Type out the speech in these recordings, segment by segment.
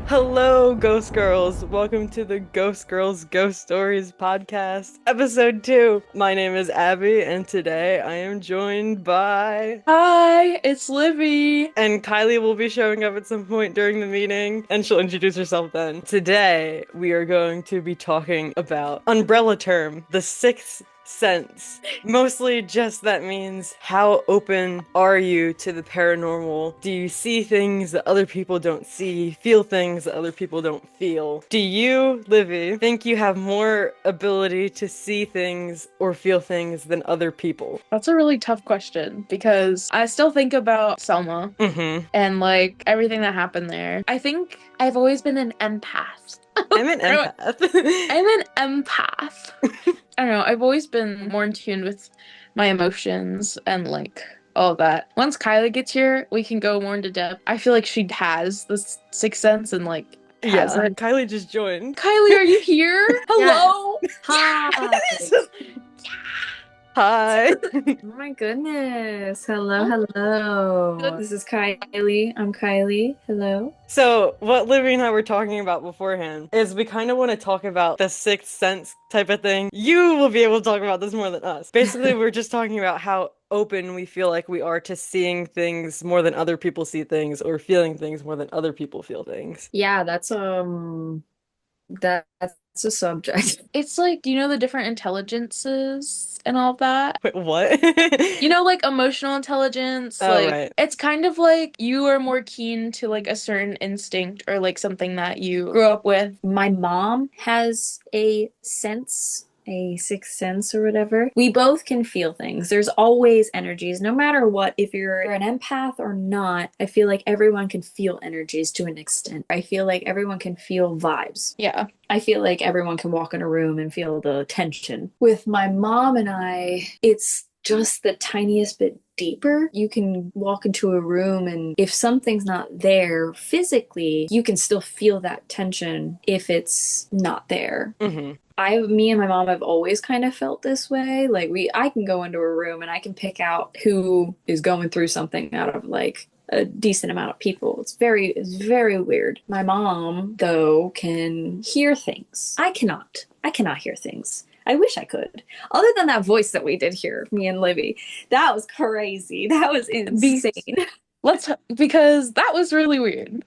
Hello, Ghost Girls. Welcome to the Ghost Girls Ghost Stories podcast, episode 2. My name is Abby, and today I am joined by. Hi, it's Livy. And Kyleigh will be showing up at some point during the meeting, and she'll introduce herself then. Today, we are going to be talking about umbrella term, the sixth sense. Mostly just that means how open are you to the paranormal? Do you see things that other people don't see? Feel things that other people don't feel? Do you, Livy, think you have more ability to see things or feel things than other people? That's a really tough question because I still think about Selma Mm-hmm. and like everything that happened there. I think I've always been an empath. I'm an I don't- empath. I'm an empath. I don't know, I've always been more in tune with my emotions and like all that. Once Kyleigh gets here, we can go more into depth. I feel like she has this sixth sense and like has Yeah, it. Kyleigh just joined. Kyleigh, are you here? Yes. Hello? Hi. Hi. Oh my goodness. Hello, Oh, hello. good. This is Kyleigh. I'm Kyleigh. Hello. So, what Livy and I were talking about beforehand is we kind of want to talk about the sixth sense type of thing. You will be able to talk about this more than us. Basically, we're just talking about how open we feel like we are to seeing things more than other people see things or feeling things more than other people feel things. Yeah, that's a subject. It's like, do you know the different intelligences and all that? Wait, what? You know, like emotional intelligence, Oh, like right. it's kind of like you are more keen to like a certain instinct or like something that you grew up with. My mom has a sixth sense or whatever. We both can feel things. There's always energies, no matter what. If you're an empath or not, I feel like everyone can feel energies to an extent. I feel like everyone can feel vibes. Yeah. I feel like everyone can walk in a room and feel the tension. With my mom and I, it's just the tiniest bit deeper. You can walk into a room, and if something's not there physically, you can still feel that tension if it's not there. Mm-hmm. Me and my mom have always kind of felt this way. I can go into a room and I can pick out who is going through something out of like a decent amount of people. It's very weird. My mom, though, can hear things. I cannot. I cannot hear things. I wish I could. Other than that voice that we did hear, me and Livy, that was crazy. That was Be insane. because that was really weird.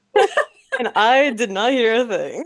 And I did not hear a thing.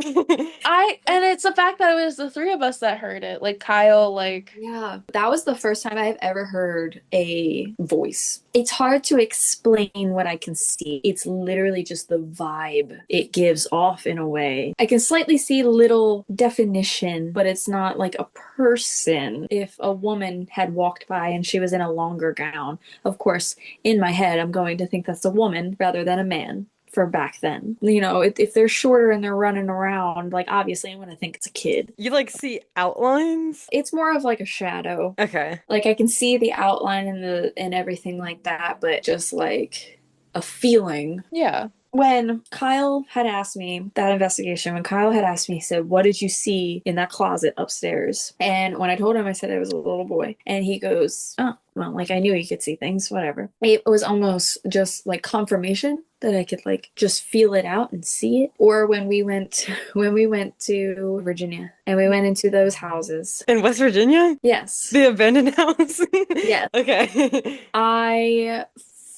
And it's the fact that it was the three of us that heard it. Like Kyle, like Yeah, that was the first time I've ever heard a voice. It's hard to explain what I can see. It's literally just the vibe it gives off in a way. I can slightly see little definition, but it's not like a person. If a woman had walked by and she was in a longer gown, of course, in my head, I'm going to think that's a woman rather than a man. For back then, if they're shorter and they're running around, like obviously I'm gonna think it's a kid. You like see outlines? It's more of like a shadow. Okay. Like I can see the outline and everything like that, but just like a feeling. yeah. When Kyle had asked me that investigation, when Kyle had asked me, he said, "What did you see in that closet upstairs?" And when I told him, I said it was a little boy. And he goes, "Oh, well, like I knew he could see things, whatever." It was almost just like confirmation that I could like just feel it out and see it. Or when we went to Virginia and we went into those houses. In West Virginia? Yes. The abandoned house? Yes. Okay. I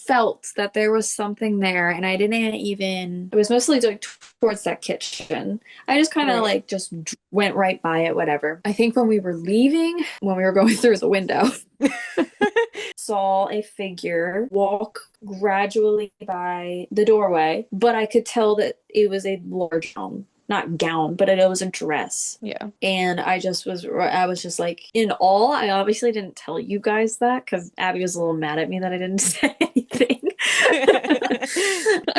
felt that there was something there, and I didn't even, it was mostly like towards that kitchen. I just kind of Right. like just went right by it, whatever. I think when we were leaving, when we were going through the window, saw a figure walk gradually by the doorway, but I could tell that it was a large gown. Not gown, but it was a dress. Yeah. And I was just like in awe. I obviously didn't tell you guys that because Abby was a little mad at me that I didn't say anything.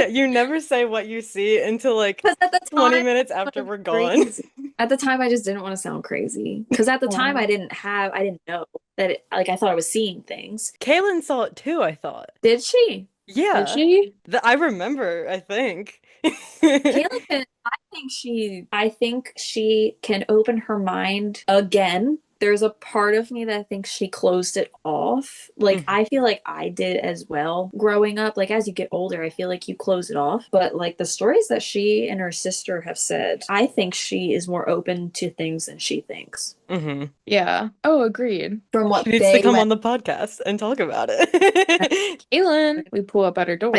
You never say what you see until like Because at the 20 time, minutes after we're gone. crazy. At the time, I just didn't want to sound crazy. Because at the time, Wow. I didn't know that like I thought I was seeing things. Kaylin saw it too, I thought. Did she? Did Yeah. she? I remember, I think. Kayla can, I think she can open her mind again There's a part of me that thinks she closed it off. Like, Mhm. I feel like I did as well growing up. Like, as you get older, I feel like you close it off. But, like, the stories that she and her sister have said, I think she is more open to things than she thinks. Mhm. Yeah. Oh, agreed. From She what needs to they come went. on the podcast and talk about it. Kaylin, we pull up at her door.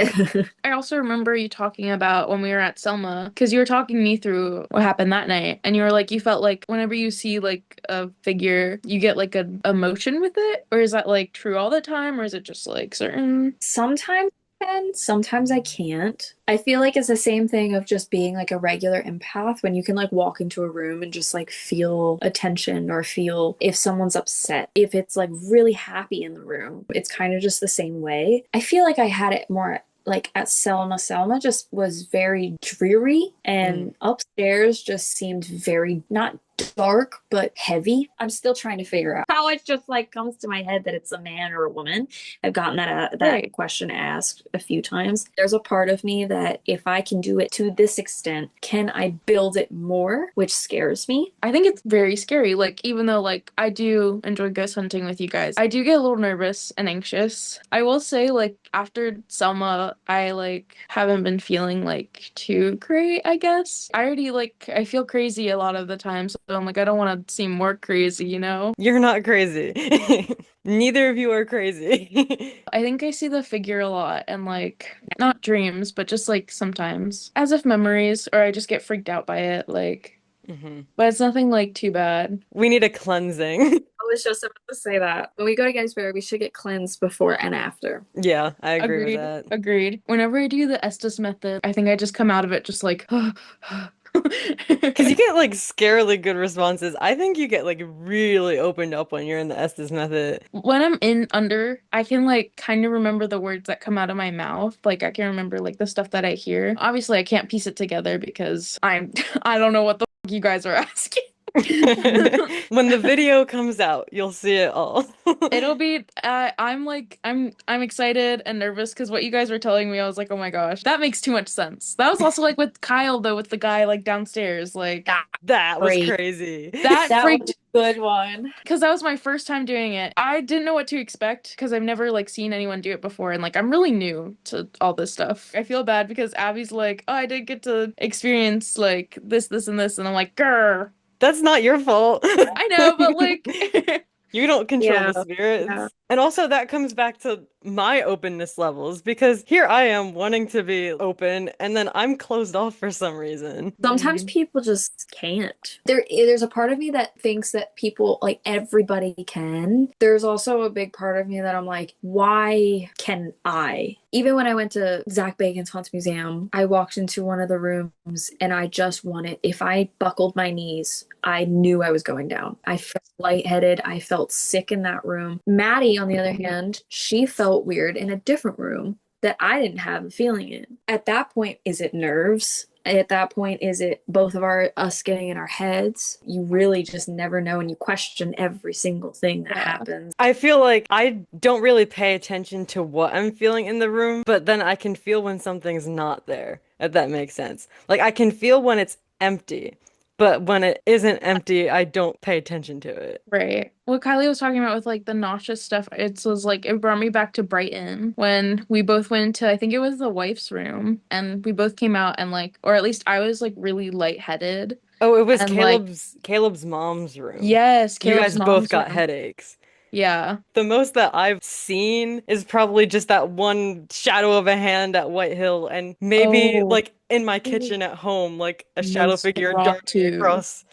I also remember you talking about when we were at Selma, because you were talking me through what happened that night, and you were like, you felt like whenever you see like a figure, you get like an emotion with it, or is that like true all the time, or is it just like certain? Sometimes I can, sometimes I can't. I feel like it's the same thing of just being like a regular empath when you can like walk into a room and just like feel attention or feel if someone's upset, if it's like really happy in the room. It's kind of just the same way. I feel like I had it more like at Selma. Selma just was very dreary, and upstairs just seemed very not dark but heavy. I'm still trying to figure out how it just like comes to my head that it's a man or a woman. I've gotten that Right. question asked a few times. There's a part of me that if I can do it to this extent, can I build it more, which scares me. I think it's very scary. Like, even though, like, I do enjoy ghost hunting with you guys, I do get a little nervous and anxious. I will say, like, after Selma, I, like, haven't been feeling, like, too great, I guess. I already, like, I feel crazy a lot of the time, so I'm like, I don't want to seem more crazy, you know? You're not crazy. Neither of you are crazy. I think I see the figure a lot and, like, not dreams, but just, like, sometimes as if memories, or I just get freaked out by it, like, Mhm. but it's nothing, like, too bad. We need a cleansing. I was just about to say that. When we go to Gettysburg, we should get cleansed before and after. Yeah, I agree with Agreed. that. Agreed. Whenever I do the Estes method, I think I just come out of it just like, Because you get like scarily good responses. I think you get like really opened up when you're in the Estes method. when I'm in under, I can like kind of remember the words that come out of my mouth. Like I can remember like the stuff that I hear. Obviously, I can't piece it together because I don't know what the fuck you guys are asking. When the video comes out, you'll see it all. It'll be I'm like I'm excited and nervous because what you guys were telling me, I was like, oh my gosh, that makes too much sense. That was also like with Kyle though, with the guy like downstairs, like That was Great. crazy. that That was freaked a good one. because that was my first time doing it. I didn't know what to expect because I've never like seen anyone do it before, and like I'm really new to all this stuff. I feel bad because Abby's like, oh, I didn't get to experience like this, and this, and I'm like, grr. That's not your fault. I know, but like, You don't control Yeah. the Yeah. spirits. And also that comes back to my openness levels because here I am wanting to be open and then I'm closed off for some reason. Sometimes people just can't. There's a part of me that thinks that people like everybody can. There's also a big part of me that I'm like, why can I? Even when I went to Zach Bagan's Haunted Museum, I walked into one of the rooms and I just wanted, if I buckled my knees, I knew I was going down. I felt lightheaded. I felt sick in that room. Maddie, on the other hand, she felt weird in a different room that I didn't have a feeling in. At that point, is it nerves? At that point, is it both of us getting in our heads? You really just never know, and you question every single thing that happens. I feel like I don't really pay attention to what I'm feeling in the room, but then I can feel when something's not there, if that makes sense. Like I can feel when it's empty, but when it isn't empty, I don't pay attention to it. right. What Kylie was talking about with like the nauseous stuff, it was like it brought me back to Brighton when we both went to I think it was the wife's room and we both came out and like or at least I was like really lightheaded Oh, it was and like Caleb's mom's room. yes, You Caleb's guys both mom's got room. headaches. Yeah. The most that I've seen is probably just that one shadow of a hand at White Hill, and maybe Oh, like in my kitchen at home, like a shadow figure darting Nosferatu. across.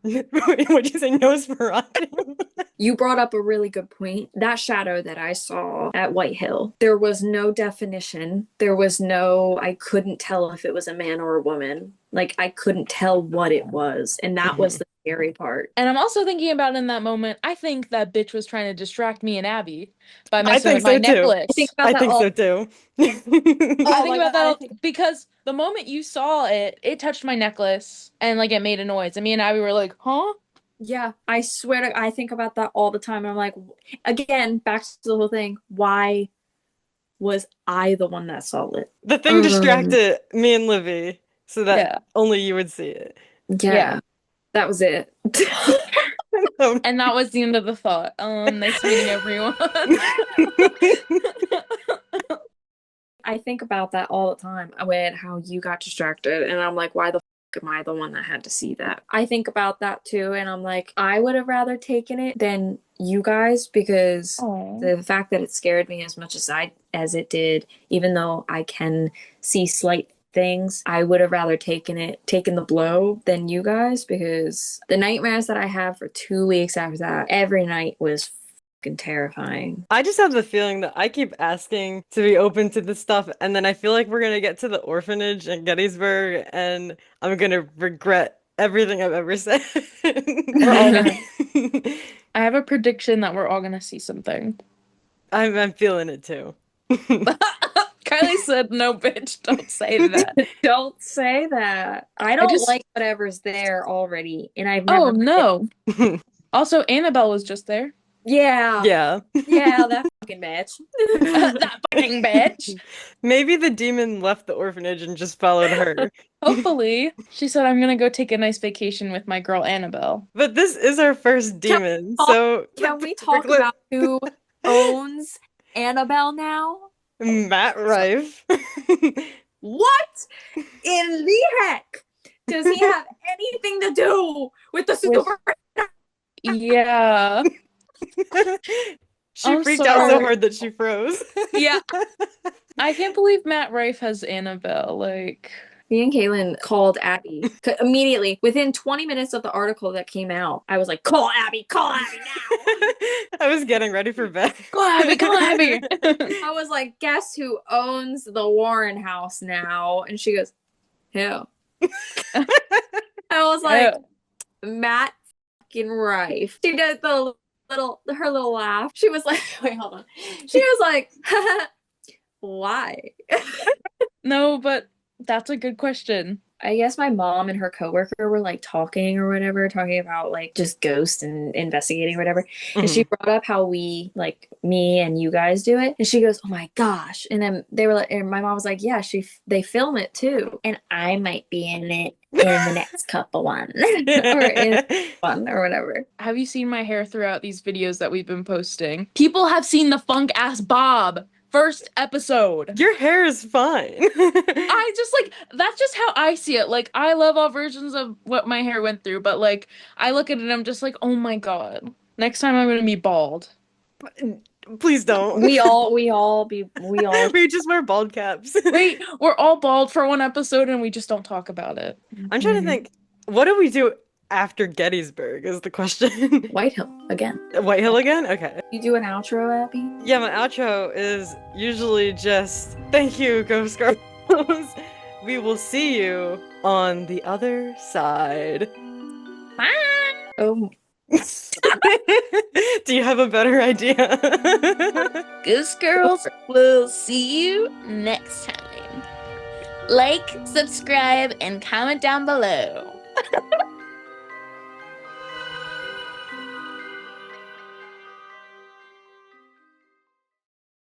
What'd you say, Nosferatu? You brought up a really good point. That shadow that I saw at White Hill, there was no definition. There was no, I couldn't tell if it was a man or a woman. Like, I couldn't tell what it was. And that was the scary part. And I'm also thinking about in that moment, I think that bitch was trying to distract me and Abby by I messing think with my so too. I think necklace. about I that think all. so too. I Oh think my about God, that I think. because the moment you saw it, it touched my necklace and like it made a noise. And me and Abby were like, huh? Yeah, I swear to, I think about that all the time. I'm like, again, back to the whole thing. Why was I the one that saw it? The thing distracted me and Livy so that Yeah. only you would see it. Yeah, Yeah. that was it. And that was the end of the thought. Nice meeting everyone. I think about that all the time with how you got distracted, and I'm like, why the am I the one that had to see that? I think about that too, and I'm like, I would have rather taken it than you guys, because the fact that it scared me as much as it did, even though I can see slight things, I would have rather taken the blow than you guys, because the nightmares that I had for 2 weeks after that, every night was fucking terrifying. I just have the feeling that I keep asking to be open to this stuff, and then I feel like we're gonna get to the orphanage in Gettysburg, and I'm gonna regret everything I've ever said. We're all gonna. I have a prediction that we're all gonna see something. I'm feeling it too. Kyleigh said, "No, bitch, don't say that." Don't say that. I don't like whatever's there already, and I've never. Oh no. Also, Annabelle was just there. Yeah. Yeah, that fucking bitch. That fucking bitch. Maybe the demon left the orphanage and just followed her. Hopefully. She said, I'm gonna go take a nice vacation with my girl Annabelle. But this is our first demon, so can we talk about who owns Annabelle now? Matt Rife. What in the heck does he have anything to do with the super? Yeah. She freaked out so hard that she froze. Yeah. I can't believe Matt Rife has Annabelle. Like, me and Kaylin called Abby immediately. Within 20 minutes of the article that came out, I was like, call Abby now. I was getting ready for bed. Call Abby. I was like, guess who owns the Warren house now? And she goes, who? I was like, Matt fucking Rife. She did her little laugh. She was like, wait, hold on. She was like, why? No, but that's a good question. I guess my mom and her coworker were like talking about like just ghosts and investigating or whatever. And she brought up how we, like me and you guys, do it. And she goes, oh my gosh. And then they were like, and my mom was like, yeah, they film it too. And I might be in it in the next couple ones or in one or whatever. Have you seen my hair throughout these videos that we've been posting? People have seen the funk ass bob. First episode. Your hair is fine. I just like, that's just how I see it. Like, I love all versions of what my hair went through, but like, I look at it and I'm just like, oh my god. Next time I'm gonna be bald. Please don't. We just wear bald caps. Wait, we're all bald for one episode and we just don't talk about it. I'm trying to think, what do we do after Gettysburg is the question. White Hill again. White Hill again? Okay. You do an outro, Abby? Yeah, my outro is usually just, thank you, Ghost Girls. We will see you on the other side. Bye! Oh. Do you have a better idea? Ghost Girls, we'll see you next time. Like, subscribe, and comment down below.